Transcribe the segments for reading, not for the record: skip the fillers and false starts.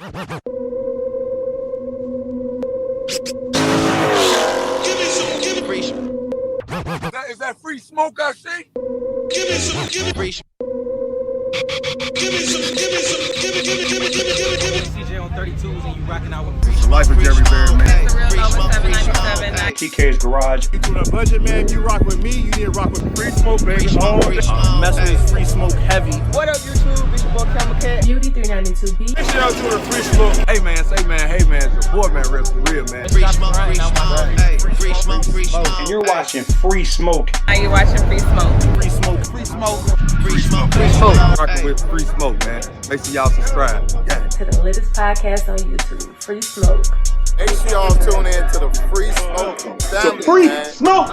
Is that free smoke I see? Give me some, give me free. Give me some. CJ on 32s and you rocking out with free. The life of Jerry Bear, man. Free smoke, 797. TK's garage. You doing a budget, man? If you rock with me, you need to rock with free smoke, baby. Mess with free smoke heavy. What up, YouTube? It's your boy CashApp. Beauty 392B. Make sure y'all doing a free smoke. Hey man, it's your boy, man, real for real, man. Free smoke, free smoke. Hey, free smoke, free smoke. And you're watching Free Smoke. Are you watching Free Smoke? Free smoke. Free smoke. Free smoke, free Smoke. smoke. Rocking with free smoke, man. Make sure y'all subscribe. Yeah. To the latest podcast on YouTube, Free Smoke. Make sure y'all tune in to the Free Smoke family, Free man. Smoke.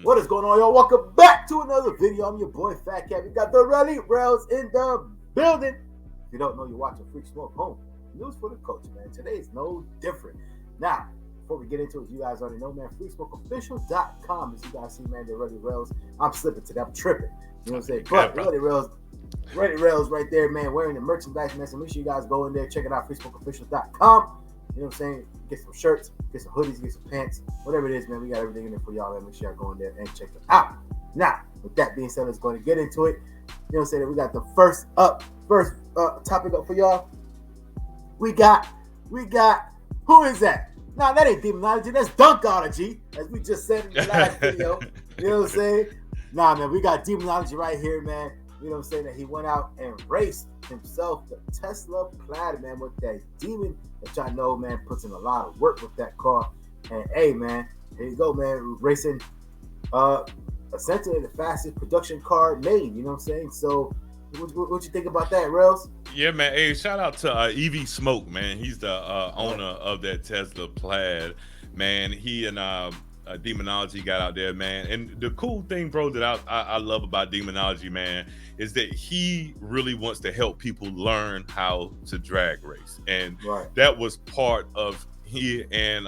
What is going on, y'all? Welcome back to another video. I'm your boy FaTKaT. We got the Relly Rellz in the building. If you don't know, you're watching Free Smoke Home. News for the culture, man. Today is no different. Now, before we get into it, you guys already know, man, freesmokeofficial.com. As you guys see, man, the Relly Rellz. I'm slipping today. I'm tripping. You know what I'm saying? But Relly Rellz right there, man, wearing the merchandise, man. So make sure you guys go in there, check it out, freesmokeofficial.com. You know what I'm saying? Get some shirts, get some hoodies, get some pants, whatever it is, man. We got everything in there for y'all, man. Make sure y'all go in there and check it out. Now, with that being said, let's go and get into it. You know what I'm saying? We got the first topic up for y'all. We got, who is that? Nah, that ain't demonology, that's dunkology, as we just said in the last video. You know what I'm saying? Nah, man, we got demonology right here, man. You know what I'm saying? That he went out and raced himself the Tesla Plaid, man, with that demon that y'all know, man, puts in a lot of work with that car. And hey, man, here you go, man, racing essentially the fastest production car made. You know what I'm saying? So what you think about that, Rellz? Yeah, man. Hey, shout out to EV Smoke, man. He's the owner of that Tesla Plaid, man. He and Demonology got out there, man. And the cool thing, bro, that I love about Demonology, man, is that he really wants to help people learn how to drag race. And that was part of he and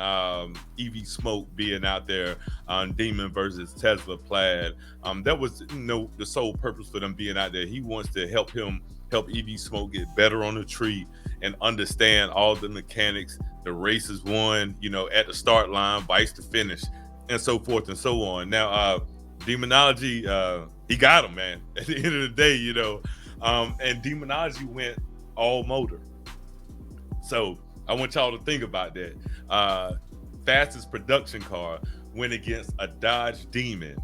EV Smoke being out there on Demon versus Tesla Plaid. That was, the sole purpose for them being out there. He wants to help EV Smoke get better on the tree and understand all the mechanics, the races won, at the start line, vice to finish, and so forth and so on. Now, Demonology, he got him, man. At the end of the day, and Demonology went all motor. So I want y'all to think about that. Fastest production car went against a Dodge Demon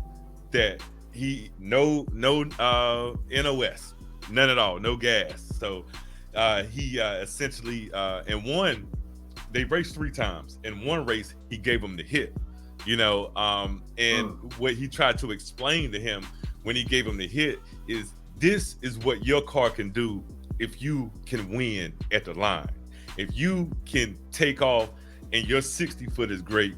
that he no NOS, none at all, no gas. So he essentially in one, they raced 3 times. In one race, he gave him the hit. And what he tried to explain to him when he gave him the hit is, this is what your car can do if you can win at the line. If you can take off and your 60 foot is great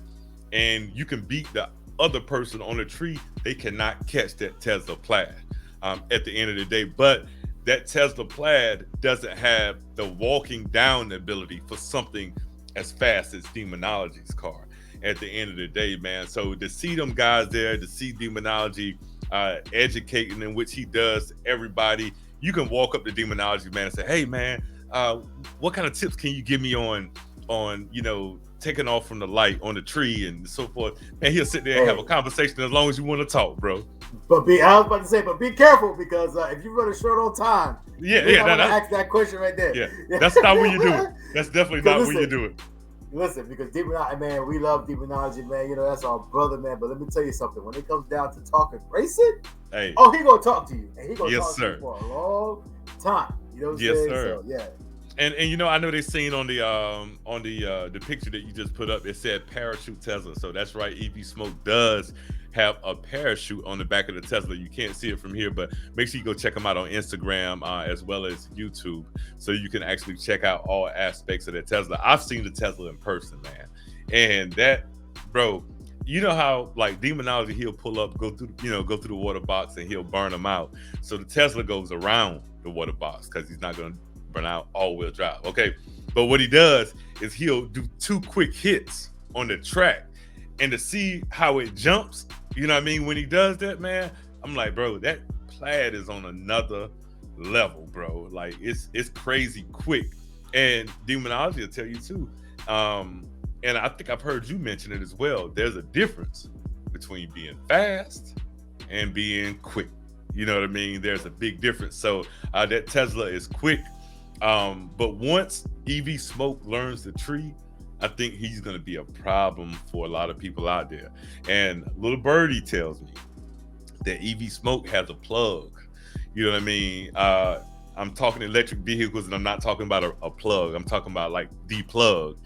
and you can beat the other person on the tree, they cannot catch that Tesla Plaid at the end of the day. But that Tesla Plaid doesn't have the walking down ability for something as fast as Demonology's car at the end of the day, man. So to see them guys there, to see Demonology educating, in which he does everybody, you can walk up to Demonology, man, and say, hey, man, what kind of tips can you give me on taking off from the light on the tree and so forth? And he'll sit there and have a conversation as long as you want to talk, bro. But be careful, because if you run short on time, ask that question right there. Yeah, that's not when you do it. That's definitely not when you do it. Listen, because Demonology, man, we love Demonology, man. That's our brother, man. But let me tell you something. When it comes down to talking racing, he gonna talk to you, and he gonna talk to you for a long time. You know what I'm saying? Sir. So, yeah. And I know they seen on the picture that you just put up, it said parachute Tesla. So that's right, EV Smoke does have a parachute on the back of the Tesla. You can't see it from here, but make sure you go check them out on Instagram as well as YouTube, so you can actually check out all aspects of the Tesla. I've seen the Tesla in person, man, and that, bro, you know how like Demonology, he'll pull up, go through the water box, and he'll burn them out. So the Tesla goes around the water box because he's not going to burn out all-wheel drive. Okay, but what he does is he'll do 2 quick hits on the track, and to see how it jumps, when he does that, man, I'm like, bro, that Plaid is on another level, bro. Like it's crazy quick. And Demonology will tell you too. And I think I've heard you mention it as well. There's a difference between being fast and being quick. You know what I mean? There's a big difference. So that Tesla is quick. But once EV Smoke learns the tree, I think he's going to be a problem for a lot of people out there. And Little Birdie tells me that EV Smoke has a plug. You know what I mean? I'm talking electric vehicles, and I'm not talking about a plug. I'm talking about like the plug.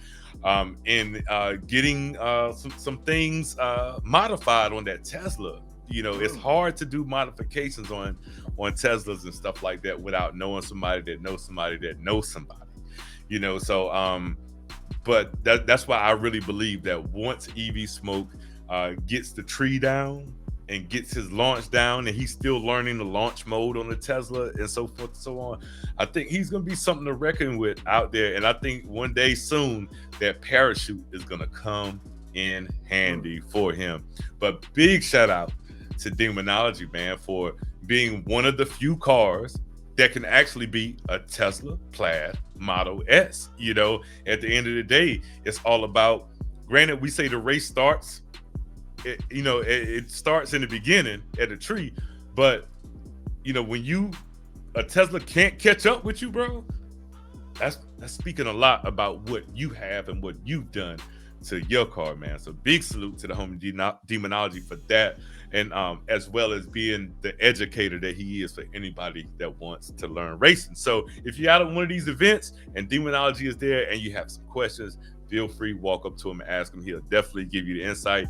And getting some things modified on that Tesla. You know, it's hard to do modifications on Teslas and stuff like that without knowing somebody that knows somebody that knows somebody. You know, so but that's why I really believe that once EV Smoke gets the tree down and gets his launch down, and he's still learning the launch mode on the Tesla and so forth and so on, I think he's going to be something to reckon with out there. And I think one day soon that parachute is going to come in handy for him. But big shout out to Demonology, man, for being one of the few cars that can actually be a Tesla Plaid Model S. You know, at the end of the day, it's all about, granted, we say the race starts, it starts in the beginning at a tree, but you know, when a Tesla can't catch up with you, bro, that's speaking a lot about what you have and what you've done to your car, man. So big salute to the homie Demonology for that, and as well as being the educator that he is for anybody that wants to learn racing. So if you're out at one of these events and Demonology is there and you have some questions, feel free, walk up to him and ask him. He'll definitely give you the insight.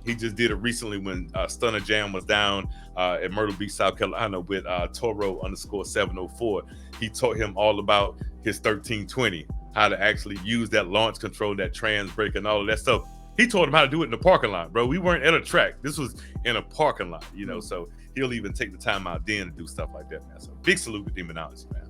He just did it recently when Stunner Jam was down at Myrtle Beach, South Carolina with Toro_704. He taught him all about his 1320, how to actually use that launch control, that trans brake and all of that stuff. He taught him how to do it in the parking lot, bro. We weren't at a track. This was in a parking lot, you know, so he'll even take the time out then to do stuff like that, man. So big salute to Demonology, man.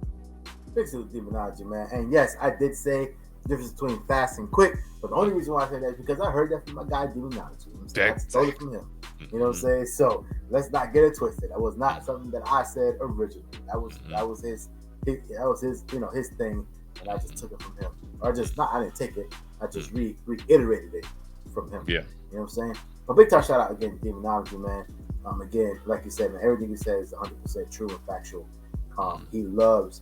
Big salute to Demonology, man. And yes, I did say difference between fast and quick, but the only reason why I say that is because I heard that from my guy Demonology. You know what I'm saying? I stole it from him. You know what I'm saying? So let's not get it twisted. That was not something that I said originally. That was his his thing, and I just took it from him. Or I didn't take it. I just reiterated it from him. Yeah. You know what I'm saying? But big time shout out again to Demonology, man. Again, like you said, man, everything he says is 100% true and factual. He loves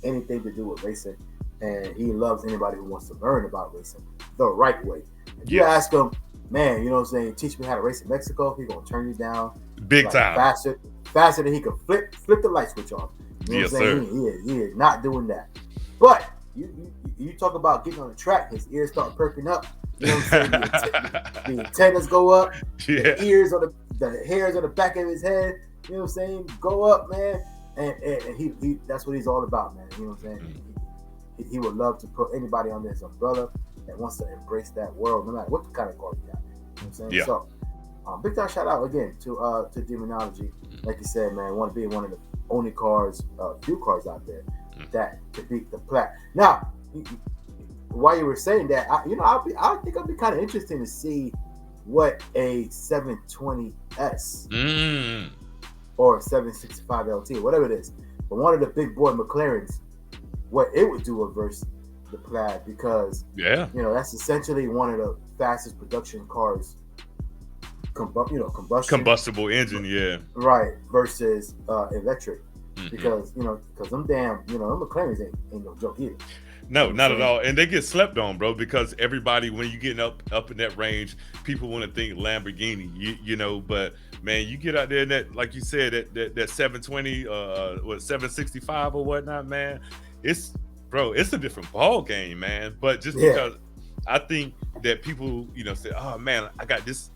anything to do with racing, and he loves anybody who wants to learn about racing the right way. If you ask him, man, you know what I'm saying, teach me how to race in Mexico, he's gonna turn you down big time faster than he can flip the light switch off. You know what I'm saying? He is not doing that. But you talk about getting on the track, his ears start perking up. You know what I'm saying? The antennas go up, the ears on the hairs on the back of his head, you know what I'm saying, go up, man. And he that's what he's all about, man. You know what I'm saying? He would love to put anybody under his umbrella that wants to embrace that world, no matter what kind of car you got. You know what I'm saying? Yeah. So big time shout out again to Demonology. Like you said, man, want to be one of the only few cars out there that could beat the Plaid. Now, while you were saying that, I think it'll be kind of interesting to see what a 720S or 765 LT, whatever it is, but one of the big boy McLarens, what it would do versus the Plaid, because that's essentially one of the fastest production cars, combustible engine, right, versus electric, because them damn them McLarens ain't no joke either. No, not at all. And they get slept on, bro, because everybody, when you get up in that range, people want to think Lamborghini, you know, but man, you get out there and that, like you said, that 720, 765 or whatnot, man, it's a different ball game, man. But just because I think that people, say, oh man, I got this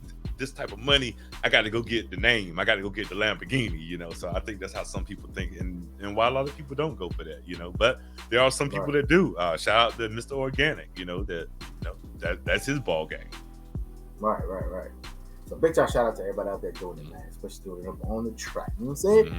type of money, I got to go get the name, I got to go get the Lamborghini, so I think that's how some people think, and why a lot of people don't go for that, but there are some people that do. Shout out to Mr. Organic, that's his ball game. Right. So big time shout out to everybody out there doing it, man, especially doing it on the track. You know what I'm saying?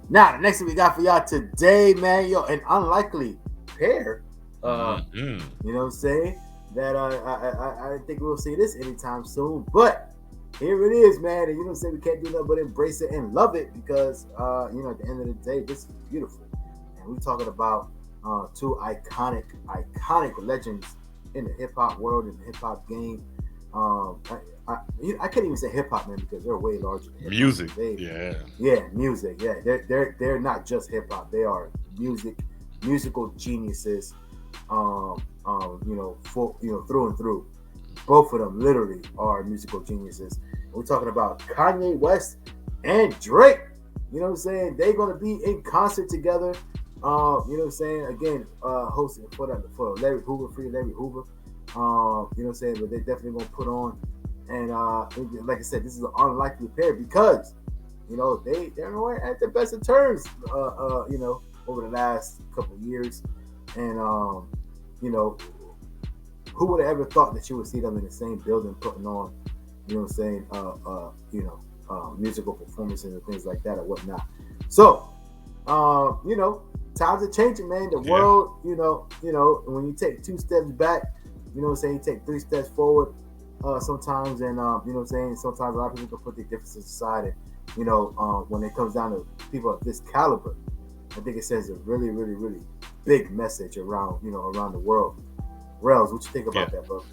Now, the next thing we got for y'all today, man, an unlikely pair. You know what I'm saying? That I think we'll see this anytime soon, but here it is, man. And you know what I'm saying? We can't do nothing but embrace it and love it because, you know, at the end of the day, this is beautiful. And we're talking about two iconic legends in the hip hop world, in the hip hop game. I can't even say hip hop, man, because they're way larger than hip-hop. Music. Music. Yeah, they're not just hip hop. They are musical geniuses. You know, through and through. Both of them literally are musical geniuses. We're talking about Kanye West and Drake. You know what I'm saying? They're gonna be in concert together. You know what I'm saying? Again, hosting for Larry Hoover, free Larry Hoover. You know what I'm saying? But they're definitely gonna put on. And like I said, this is an unlikely pair because, you know, they're at the best of terms. You know, over the last couple of years, and you know, who would have ever thought that you would see them in the same building putting on, you know what I'm saying, you know, musical performances and things like that or whatnot. So, you know, times are changing, man. The world, you know, when you take 2 steps back, you know what I'm saying, you take 3 steps forward sometimes, and you know what I'm saying, sometimes a lot of people can put their differences aside, and you know, when it comes down to people of this caliber, I think it sends a really, really, really big message around, you know, around the world. Rellz, what you think about that, bro?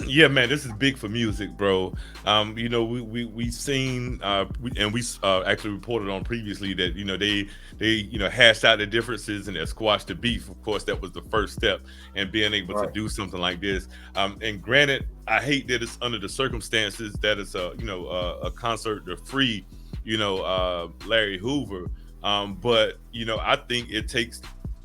Yeah, man, this is big for music, bro. You know, we've seen and we actually reported on previously that, you know, they you know, hashed out the differences and they squashed the beef. Of course, that was the first step in being able to do something like this. And granted, I hate that it's under the circumstances that it's a concert to free, you know, Larry Hoover. But you know, I think it takes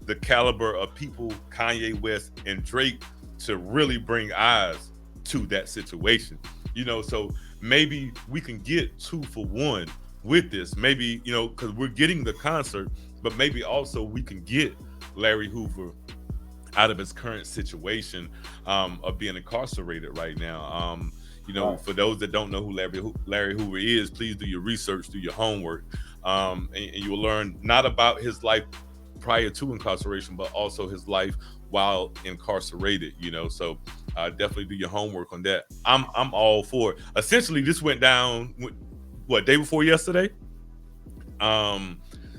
the caliber of people, Kanye West and Drake, to really bring eyes to that situation, you know. So maybe we can get 2 for 1 with this. Maybe, you know, because we're getting the concert, but maybe also we can get Larry Hoover out of his current situation of being incarcerated right now. You know, for those that don't know who Larry Hoover is, please do your research, do your homework, and you will learn not about his life prior to incarceration, but also his life while incarcerated, you know. So definitely do your homework on that. I'm all for it. Essentially, this went down what, day before yesterday.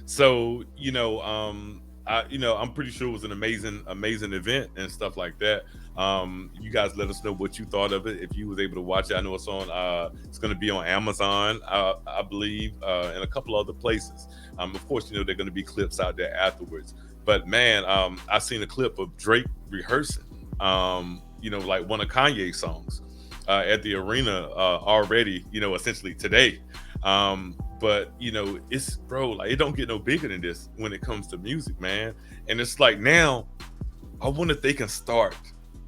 So you know, I'm pretty sure it was an amazing event and stuff like that. You guys let us know what you thought of it if you was able to watch it. I know it's on it's going to be on Amazon, I believe, and a couple other places. Of course, you know, there are going to be clips out there afterwards. But man, I seen a clip of Drake rehearsing, you know, like one of Kanye's songs at the arena already, you know, essentially today. But you know, it's, bro, like, it don't get no bigger than this when it comes to music, man. And it's like, now I wonder if they can start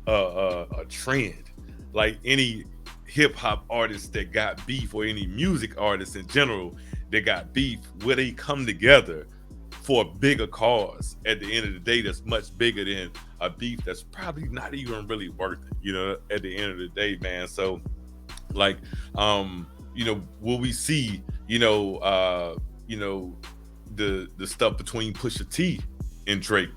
a trend, like any hip hop artist that got beef, or any music artists in general that got beef, where they come together for a bigger cause at the end of the day that's much bigger than a beef that's probably not even really worth it, you know, at the end of the day, man. So like, you know, will we see, you know, the stuff between Pusha T and Drake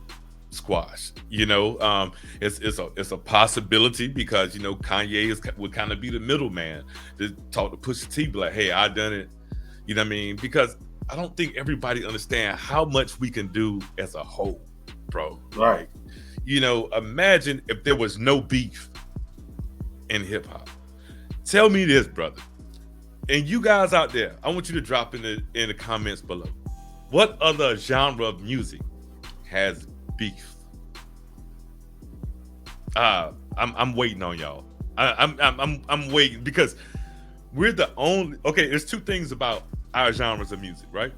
squash? You know, it's a possibility, because, you know, Kanye would kind of be the middleman to talk to Pusha T, be like, hey, I done it, you know what I mean? Because I don't think everybody understands how much we can do as a whole, bro. Right. Like, you know, imagine if there was no beef in hip hop. Tell me this, brother, and you guys out there, I want you to drop in the comments below, what other genre of music has beef? I'm waiting on y'all. I'm waiting, because we're the only. Okay, there's 2 things about our genres of music, right?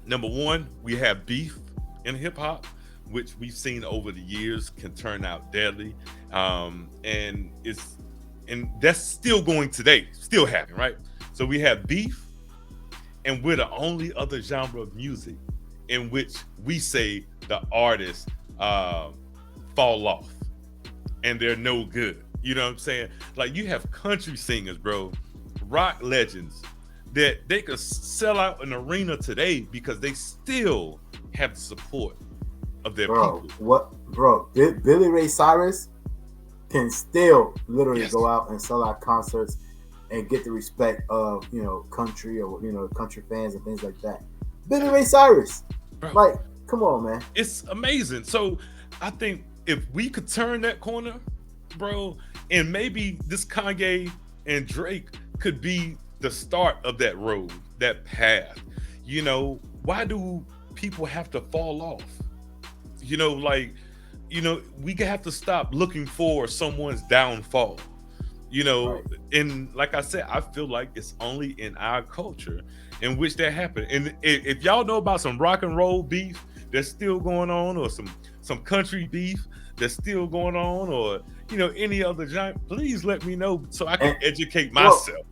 Number one, we have beef in hip hop, which we've seen over the years can turn out deadly, and that's still going today, still happening, right? So we have beef, and we're the only other genre of music in which we say the artists fall off and they're no good. You know what I'm saying? Like, you have country singers, bro, rock legends, that they could sell out an arena today because they still have the support of their people. Billy Ray Cyrus can still literally go out and sell out concerts and get the respect of, you know, country or, you know, country fans and things like that. Billy Ray Cyrus, Bro, like, come on, man. it's amazing. So I think if we could turn that corner, bro, and maybe this Kanye and Drake could be the start of that road, that path. You know, why do people have to fall off? You know, like, you know, we have to stop looking for someone's downfall. You know, Right. and like I said, I feel like it's only in our culture in which that happened. And if y'all know about some rock and roll beef that's still going on, or some country beef that's still going on, or, you know, any other giant, please let me know so I can educate myself.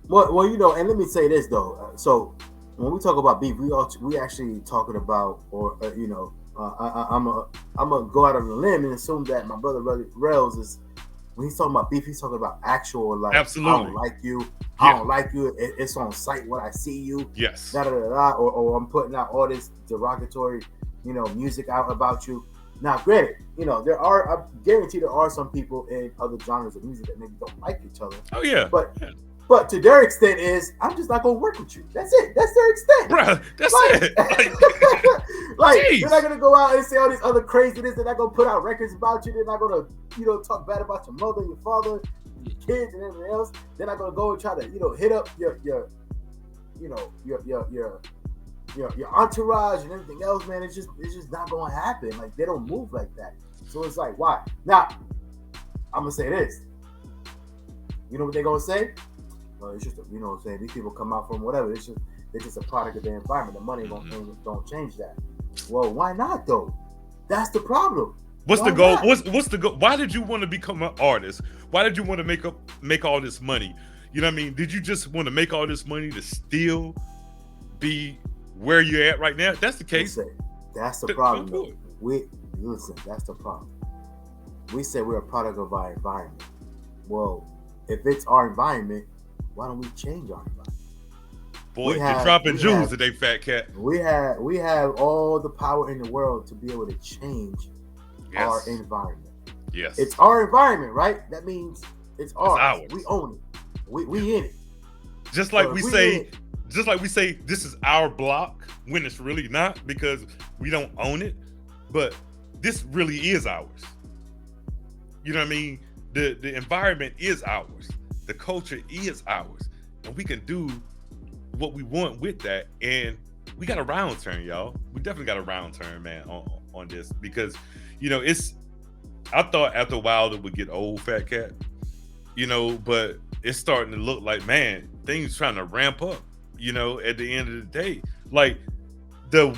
Well, you know, and let me say this though. So when we talk about beef, we actually talking about, or you know, I'm gonna go out on a limb and assume that my brother Relly Rellz is, when he's talking about beef, he's talking about actual, like, Absolutely. I don't like you. I don't like you. It's on sight when I see you. Yes. Da, da, da, da, or I'm putting out all this derogatory, you know, music out about you. Now, granted, you know, I guarantee there are some people in other genres of music that maybe don't like each other. Oh yeah. But to their extent is, I'm just not gonna work with you. That's it. That's their extent. Bruh, that's Like- it. Like, Jeez. they're not gonna go out and say all these other craziness. They're not gonna put out records about you. They're not gonna, you know, talk bad about your mother, your father, your kids, and everything else. They're not gonna go and try to, you know, hit up your entourage and everything else, man. It's just not gonna happen. Like, they don't move like that. So it's like, why? Now, I'm gonna say this. You know what they're gonna say? Well, it's just, you know what I'm saying, these people come out from whatever. They're just a product of the environment. The money don't change that. Well, why not though? That's the problem. What's Why the goal? not? What's the goal? Why did you want to become an artist? Why did you want to make all this money? You know what I mean? Did you just want to make all this money to still be where you're at right now? If that's the case. That's the Then problem. don't do Listen, that's the problem. We say we're a product of our environment. Well, if it's our environment, why don't we change our environment? Boy, you're dropping jewels today, FaTKaT. We have all the power in the world to be able to change our environment. Yes. It's our environment, right? That means it's ours. ours. We own it. We in it. Just like So we if say this is our block when it's really not, because we don't own it, but this really is ours. You know what I mean? The environment is ours. The culture is ours. And we can do what we want with that. And we got a round turn, y'all. We definitely got a round turn, man, on this, because, you know, I thought after a while it would get old, FaTKaT, you know, but it's starting to look like, man, things trying to ramp up, you know, at the end of the day. Like, the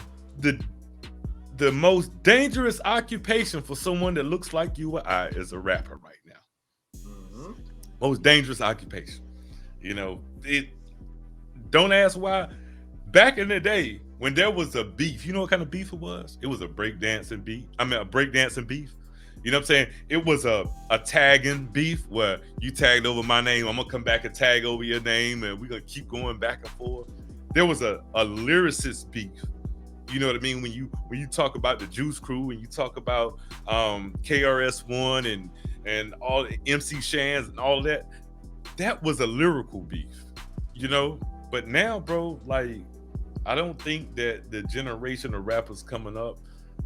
most dangerous occupation for someone that looks like you or I is a rapper right now. Most dangerous occupation. You know, don't ask why. Back in the day, when there was a beef, you know what kind of beef it was? It was a breakdancing beef. A breakdancing beef. You know what I'm saying? It was a tagging beef where you tagged over my name, I'm gonna come back and tag over your name, and we're gonna keep going back and forth. There was a lyricist beef. You know what I mean? When you talk about the Juice Crew and you talk about KRS-One and all the MC Shans and all that was a lyrical beef, you know? But now, bro, like, I don't think that the generation of rappers coming up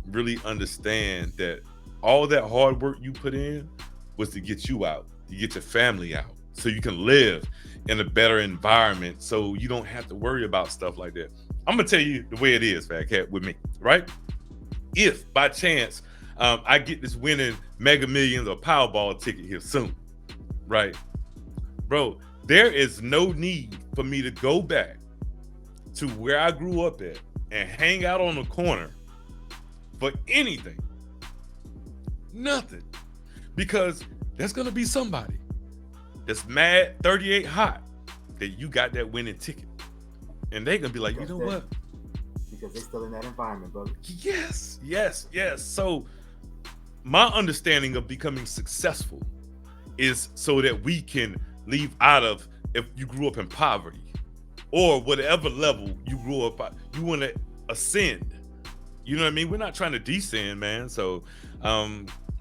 really understand that all that hard work you put in was to get you out, to get your family out, so you can live in a better environment, so you don't have to worry about stuff like that. I'm gonna tell you the way it is, FaTKaT, with me, right? If by chance I get this winning Mega Millions or Powerball ticket here soon, right? Bro, there is no need for me to go back to where I grew up at and hang out on the corner for anything. Nothing. Because there's gonna be somebody that's mad 38 hot that you got that winning ticket. And they're gonna be like, you know what? Because they're still in that environment, brother. Yes. So my understanding of becoming successful is so that we can leave out of, if you grew up in poverty or whatever level you grew up at, you want to ascend. You know what I mean? We're not trying to descend, man. So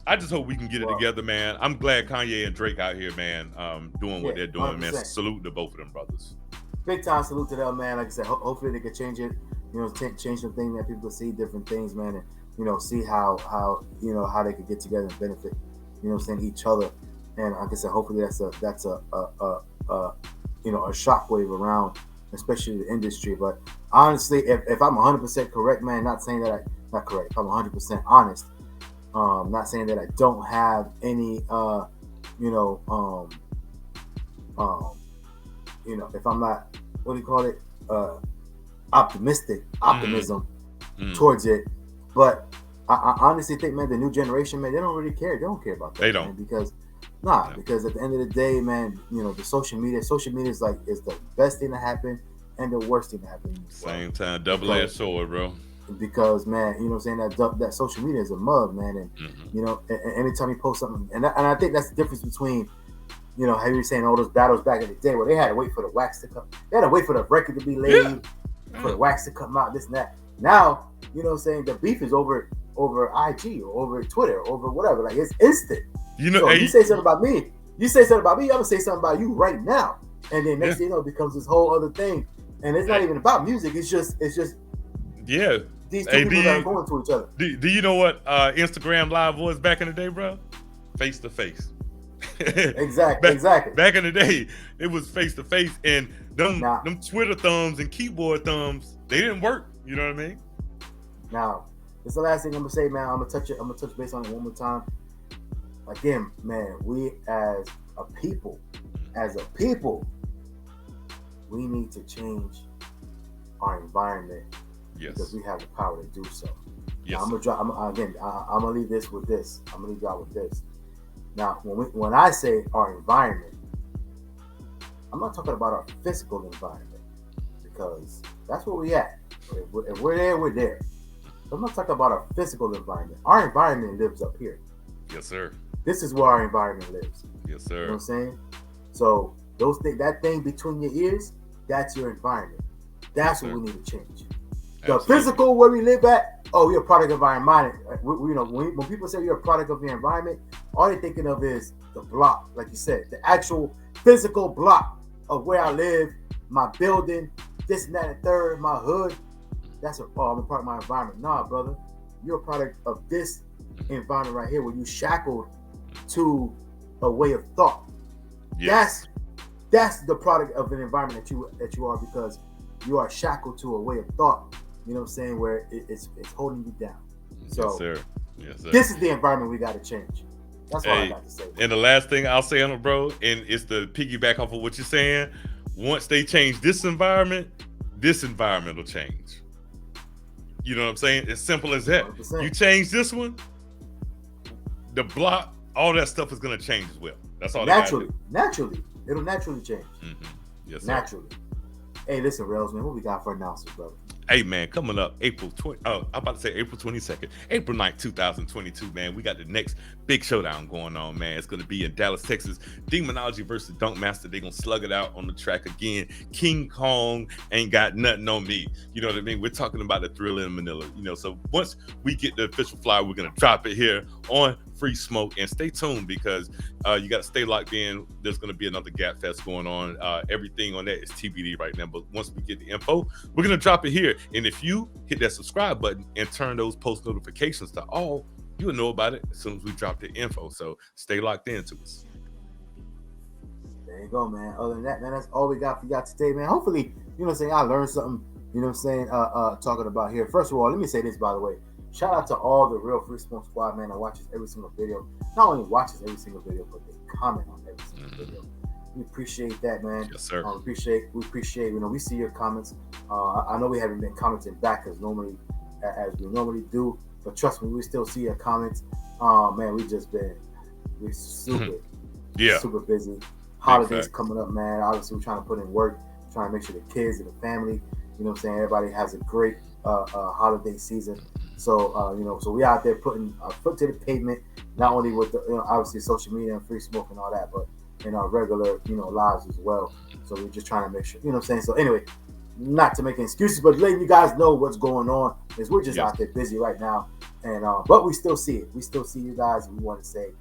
I just hope we can get it together, man. I'm glad Kanye and Drake out here, man, doing what they're doing, 100%. Man. Salute to both of them brothers. Big time salute to them, man. Like I said, hopefully they can change it. You know, change some things that people see different things, man, and you know, see how they could get together and benefit. You know, what I'm saying, each other. And like I said, hopefully that's a shockwave around, especially the industry. But honestly, if I'm 100% correct, man, not saying that not correct. If I'm 100% honest, not saying that I don't have any, if I'm not, what do you call it, optimism towards it. But I honestly think, man, the new generation, man, they don't really care. They don't care about that. They don't, man, because at the end of the day, man, you know, the social media is the best thing to happen and the worst thing to happen. Same time, double-edged sword, bro. Because, man, you know what I'm saying, that social media is a mug, man, and you know, anytime you post something, and I think that's the difference between, you know, how you were saying all those battles back in the day where they had to wait for the wax to come, they had to wait for the record to be laid, for the wax to come out, this and that. Now, you know what I'm saying, the beef is over IG or over Twitter or over whatever. Like, it's instant. You know, so you say something about me, I'm gonna say something about you right now, and then next thing you know, it becomes this whole other thing, and it's not even about music. It's just these two people that are going to each other. Do you know what Instagram Live was back in the day, bro? Face to face. Exactly. Back in the day, it was face to face, and them Twitter thumbs and keyboard thumbs, they didn't work. You know what I mean? Now, this is the last thing I'm gonna say, man. I'm gonna touch base on it one more time. Again, man, we as a people, we need to change our environment. Yes. Because we have the power to do so. Yes. Now, I'm gonna leave this with this. I'm gonna leave y'all with this. Now, when I say our environment, I'm not talking about our physical environment, because that's where we at. If we're there, we're there. So I'm not talking about our physical environment. Our environment lives up here. Yes, sir. This is where our environment lives. Yes, sir. You know what I'm saying? So that thing between your ears, that's your environment. That's what we need to change. The physical, where we live at, we're a product of our environment. You know, when people say you're a product of your environment, all they're thinking of is the block, like you said, the actual physical block of where I live, my building, this and that and third, my hood. I'm a part of my environment. Nah, brother, you're a product of this environment right here, where you shackled to a way of thought. Yes. That's the product of an environment that you are, because you are shackled to a way of thought. You know what I'm saying? Where it's holding you down. So yes, sir. This is the environment we got to change. That's all I got to say. And the last thing I'll say on it, bro, and it's the piggyback off of what you're saying. Once they change this environment will change. You know what I'm saying? As simple as that. 100%. You change this one, the block, all that stuff is gonna change as well. That's all. Naturally, it'll naturally change. Yes, sir. Naturally. Hey, listen, Rellz, man, what we got for announcements, brother? Hey, man, coming up April 22nd, April 9th, 2022, man. We got the next big showdown going on, man. It's going to be in Dallas, Texas. Demonology versus Dunkmaster. They're going to slug it out on the track again. King Kong ain't got nothing on me. You know what I mean? We're talking about the Thriller in Manila. You know, so once we get the official flyer, we're going to drop it here on Free Smoke. And stay tuned, because you got to stay locked in. There's going to be another Gap Fest going on. Everything on that is TBD right now. But once we get the info, we're going to drop it here. And if you hit that subscribe button and turn those post notifications to all, you'll know about it as soon as we drop the info. So stay locked into us. There you go, man. Other than that, man, that's all we got for y'all today, man. Hopefully, you know what I'm saying, I learned something, you know what I'm saying, talking about here. First of all, let me say this, by the way. Shout out to all the real Free Smoke squad, man, that watches every single video. Not only watches every single video, but they comment on every single video. We appreciate that, man. Yes, sir. We appreciate, you know, we see your comments. I know we haven't been commenting back as we normally do, but trust me, we still see your comments. Man, we're super busy. Holidays coming up, man. Obviously, we're trying to put in work, trying to make sure the kids and the family, you know what I'm saying, everybody has a great holiday season. So, you know, so we out there putting our foot to the pavement, not only with the, you know, obviously social media and Free Smoke and all that, but in our regular, you know, lives as well. So we're just trying to make sure, you know what I'm saying? So anyway, not to make excuses, but letting you guys know what's going on, is we're just out there busy right now. And but we still see it. We still see you guys. We want to say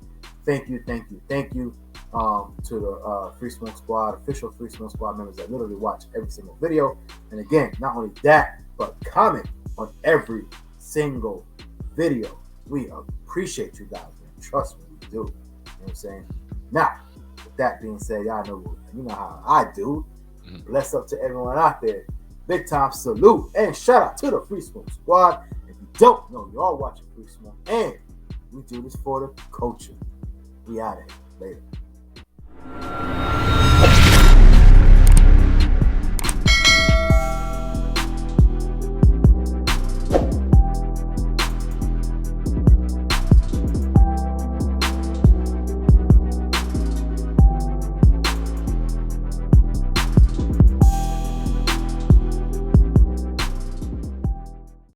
thank you to the Free Smoke Squad, official Free Smoke Squad members that literally watch every single video. And again, not only that, but comment on every single video. We appreciate you guys, man. Trust me, we do. You know what I'm saying? Now, with that being said, y'all know, you know how I do. Bless up to everyone out there. Big time salute and shout out to the Free Smoke Squad. If you don't know, you're all watching Free Smoke, and we do this for the culture. We out of here. Later.